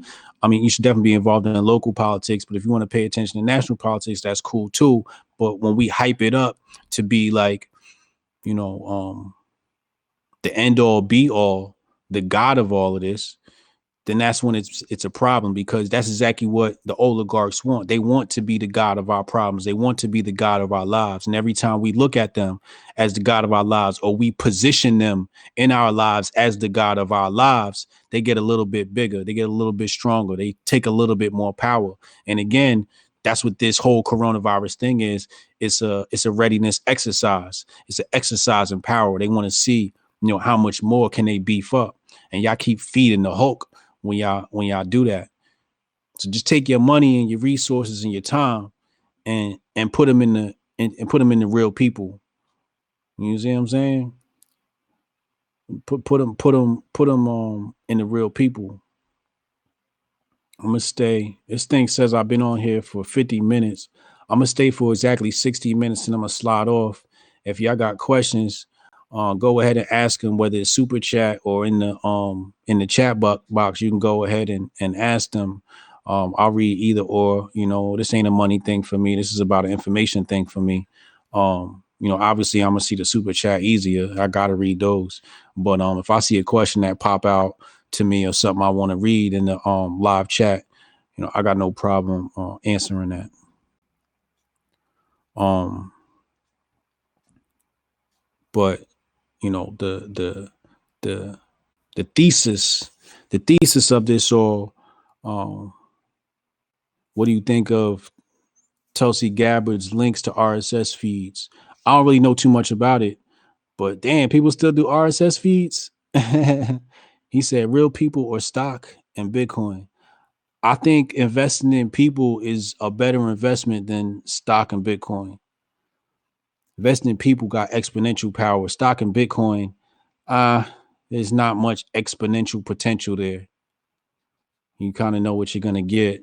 You should definitely be involved in local politics, but if you want to pay attention to national politics, that's cool too. But when we hype it up to be like, the end all be all, the God of all of this, then that's when it's a problem, because that's exactly what the oligarchs want. They want to be the God of our problems. They want to be the God of our lives. And every time we look at them as the God of our lives, or we position them in our lives as the God of our lives, they get a little bit bigger. They get a little bit stronger. They take a little bit more power. And again, that's what this whole coronavirus thing is. It's a readiness exercise. It's an exercise in power. They want to see, how much more can they beef up. And y'all keep feeding the Hulk when y'all do that. So just take your money and your resources and your time and put them in the real people. You see what I'm saying? Put them in the real people. I'm gonna stay. This thing says I've been on here for 50 minutes. I'm gonna stay for exactly 60 minutes and I'm gonna slide off. If y'all got questions, go ahead and ask them, whether it's super chat or in the chat box. You can go ahead and ask them. I'll read either or. This ain't a money thing for me. This is about an information thing for me. Obviously I'm gonna see the super chat easier. I gotta read those. But if I see a question that pop out to me or something I want to read in the live chat, I got no problem answering that. But the thesis of this all, what do you think of Tulsi Gabbard's links to RSS feeds? I don't really know too much about it, but damn, people still do RSS feeds. He said real people or stock and Bitcoin. I think investing in people is a better investment than stock and Bitcoin. Investing in people got exponential power. Stock and Bitcoin, there's not much exponential potential there. You kind of know what you're gonna get.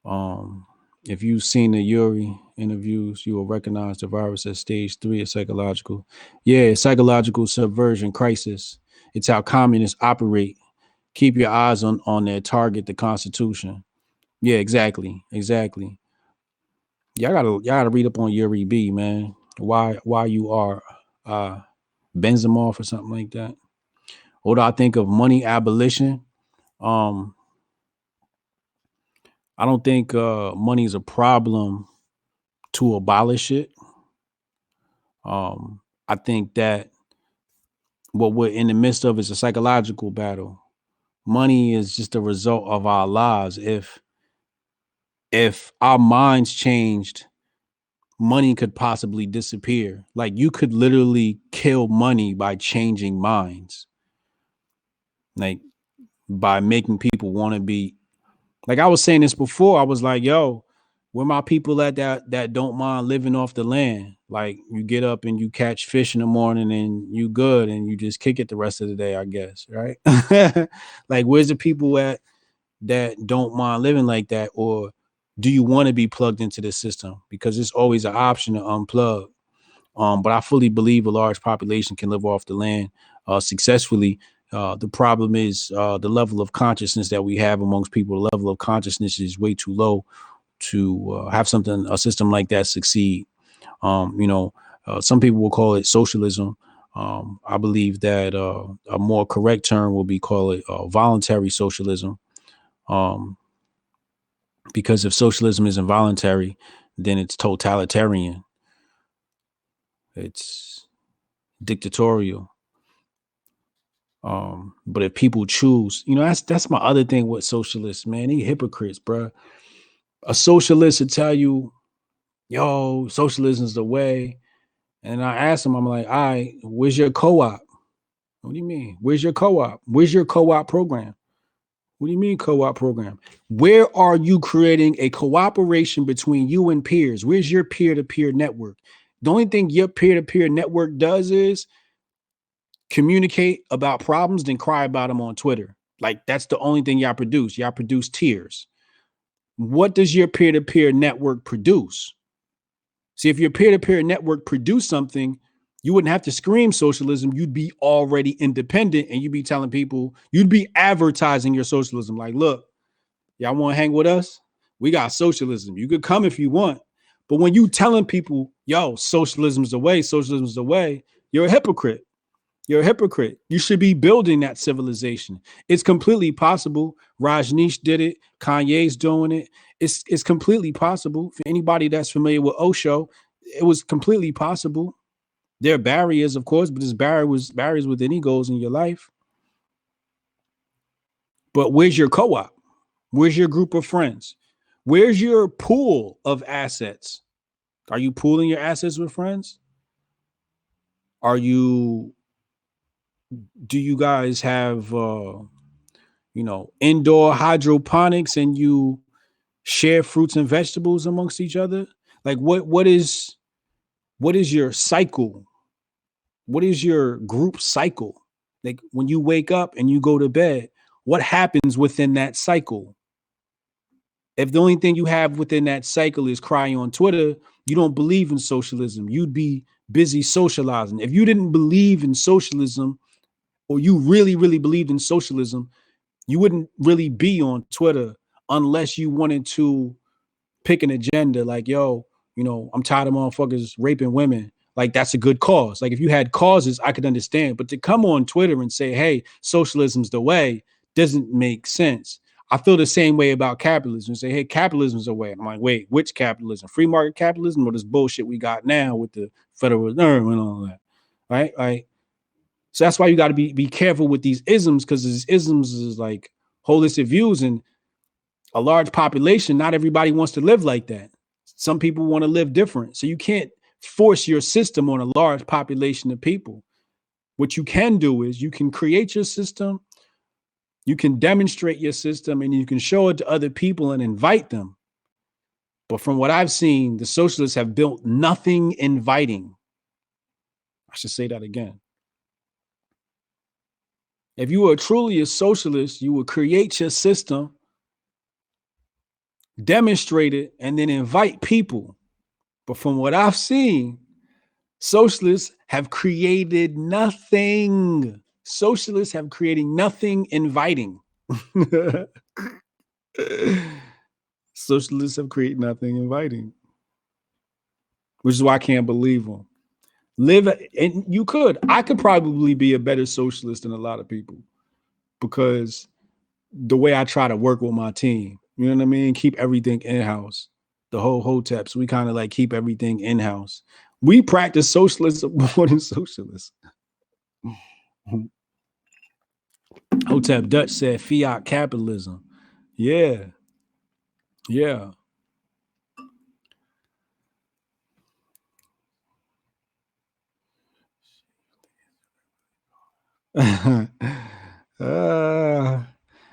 If you've seen the Yuri interviews, you will recognize the virus as stage 3 of psychological. Yeah, psychological subversion crisis. It's how communists operate. Keep your eyes on their target, the Constitution. Yeah, exactly. Y'all gotta read up on Yuri B, man. Why you are Benzimov or something like that. What do I think of money abolition? I don't think money is a problem to abolish it. I think that what we're in the midst of is a psychological battle. Money is just a result of our lives. If our minds changed, money could possibly disappear. Like, you could literally kill money by changing minds. Like, by making people want to be, like I was saying this before, I was like, yo, where my people at that don't mind living off the land? Like, you get up and you catch fish in the morning and you good and you just kick it the rest of the day, I guess, right? Like, where's the people at that don't mind living like that? Or do you want to be plugged into the system? Because it's always an option to unplug. But I fully believe a large population can live off the land successfully. The problem is the level of consciousness that we have amongst people. The level of consciousness is way too low to have a system like that succeed. Some people will call it socialism. I believe that a more correct term will be call it voluntary socialism. Because if socialism is involuntary, then it's totalitarian. It's dictatorial. But if people choose, that's my other thing with socialists, man. They hypocrites, bro. A socialist would tell you, yo, socialism is the way. And I asked them, I'm like, all right, where's your co-op? What do you mean? Where's your co-op? Where's your co-op program? What do you mean co-op program? Where are you creating a cooperation between you and peers? Where's your peer-to-peer network? The only thing your peer-to-peer network does is communicate about problems, then cry about them on Twitter. Like, that's the only thing y'all produce. Y'all produce tears. What does your peer-to-peer network produce? See, if your peer-to-peer network produced something, you wouldn't have to scream socialism. You'd be already independent and you'd be telling people, you'd be advertising your socialism. Like, look, y'all want to hang with us? We got socialism. You could come if you want. But when you telling people, yo, socialism's the way, you're a hypocrite. You're a hypocrite. You should be building that civilization. It's completely possible. Rajneesh did it. Kanye's doing it. It's completely possible. For anybody that's familiar with Osho, it was completely possible. There are barriers, of course, but there's barriers with any goals in your life. But where's your co-op? Where's your group of friends? Where's your pool of assets? Are you pooling your assets with friends? Do you guys have indoor hydroponics and you share fruits and vegetables amongst each other? Like what is your cycle? What is your group cycle? Like when you wake up and you go to bed, what happens within that cycle? If the only thing you have within that cycle is crying on Twitter, you don't believe in socialism. You'd be busy socializing. If you didn't believe in socialism, or you really, really believed in socialism, you wouldn't really be on Twitter unless you wanted to pick an agenda like, yo, I'm tired of motherfuckers raping women. Like, that's a good cause. Like, if you had causes, I could understand. But to come on Twitter and say, hey, socialism's the way, doesn't make sense. I feel the same way about capitalism. Say, hey, capitalism's the way. I'm like, wait, which capitalism? Free market capitalism or this bullshit we got now with the Federal Reserve and all that, right? Like, so that's why you got to be careful with these isms, because these isms is like holistic views, and a large population, not everybody wants to live like that. Some people want to live different. So you can't force your system on a large population of people. What you can do is you can create your system, you can demonstrate your system, and you can show it to other people and invite them. But from what I've seen, the socialists have built nothing inviting. I should say that again. If you are truly a socialist, you will create your system, demonstrate it, and then invite people. But from what I've seen, socialists have created nothing. Socialists have created nothing inviting. Socialists have created nothing inviting, which is why I can't believe them. I could probably be a better socialist than a lot of people, because the way I try to work with my team, you know what I mean? Keep everything in-house. The whole HOTEPS, we kind of like keep everything in-house. We practice socialism more than socialists. Hotep Dutch said fiat capitalism. Yeah. Yeah.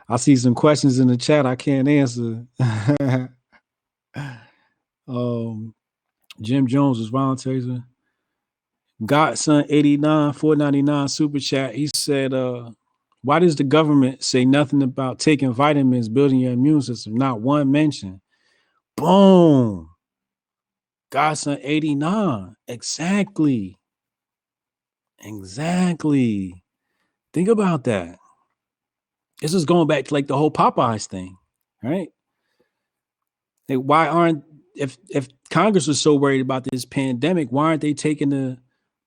I see some questions in the chat I can't answer. Jim Jones was voluntary. Godson 89 499 super chat. He said, why does the government say nothing about taking vitamins, building your immune system? Not one mention. Boom. Godson 89. Exactly. Think about that. This is going back to like the whole Popeyes thing, right? Like, why aren't, if Congress was so worried about this pandemic, why aren't they taking the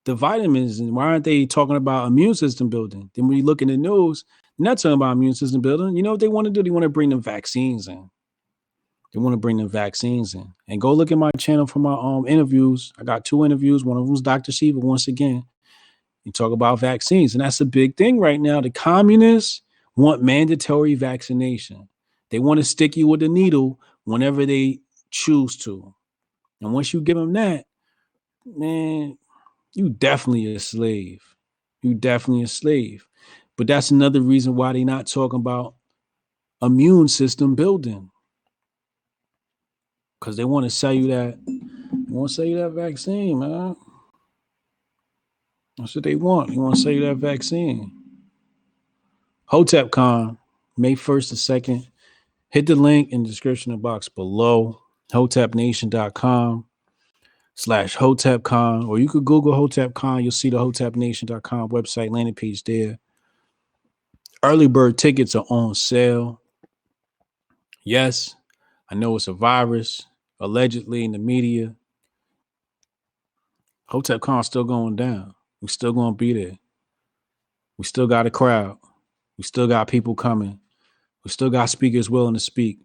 vitamins, and why aren't they talking about immune system building? Then when you look in the news, they're not talking about immune system building. You know what they want to do? They want to bring the vaccines in. And go look at my channel for my interviews. I got 2 interviews. One of them was Dr. Shiva. Once again, you talk about vaccines, and that's a big thing right now. The communists want mandatory vaccination. They want to stick you with a needle whenever they choose to. And once you give them that, man, you definitely a slave. But that's another reason why they're not talking about immune system building, because they want to sell you that. They want to sell you that vaccine, man. That's what they want. They want to sell you that vaccine. HotepCon, May 1st to 2nd. Hit the link in the description box below. HotepNation.com/HotepCon, or you could Google HotepCon. You'll see the HotepNation.com website landing page there. Early bird tickets are on sale. Yes, I know it's a virus, allegedly in the media. HotepCon is still going down. We're still going to be there. We still got a crowd. We still got people coming. We still got speakers willing to speak.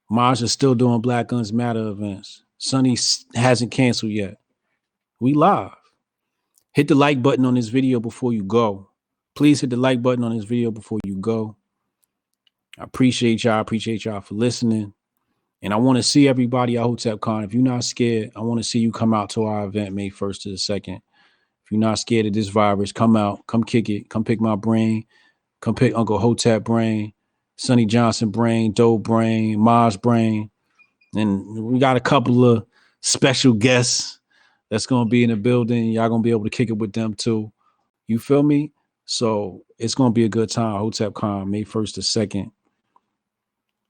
Maj is still doing Black Guns Matter events. Sonny hasn't canceled yet. We live. Hit the like button on this video before you go. Please hit the like button on this video before you go. I appreciate y'all. I appreciate y'all for listening. And I want to see everybody at HOTEPCon. If you're not scared, I want to see you come out to our event May 1st to the 2nd. If you're not scared of this virus, come out, come kick it, come pick my brain, come pick Uncle Hotep brain, Sonny Johnson brain, Doe brain, Maj brain. And we got a couple of special guests that's going to be in the building. Y'all going to be able to kick it with them too. You feel me? So it's going to be a good time. HOTEPCon, May 1st to 2nd.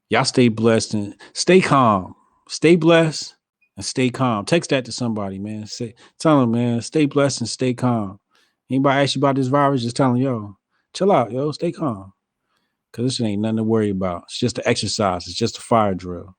Y'all stay blessed and stay calm. Stay blessed and stay calm. Text that to somebody, man. Tell them, man, stay blessed and stay calm. Anybody ask you about this virus, just tell them, yo, chill out, yo, stay calm. Because this ain't nothing to worry about. It's just an exercise. It's just a fire drill.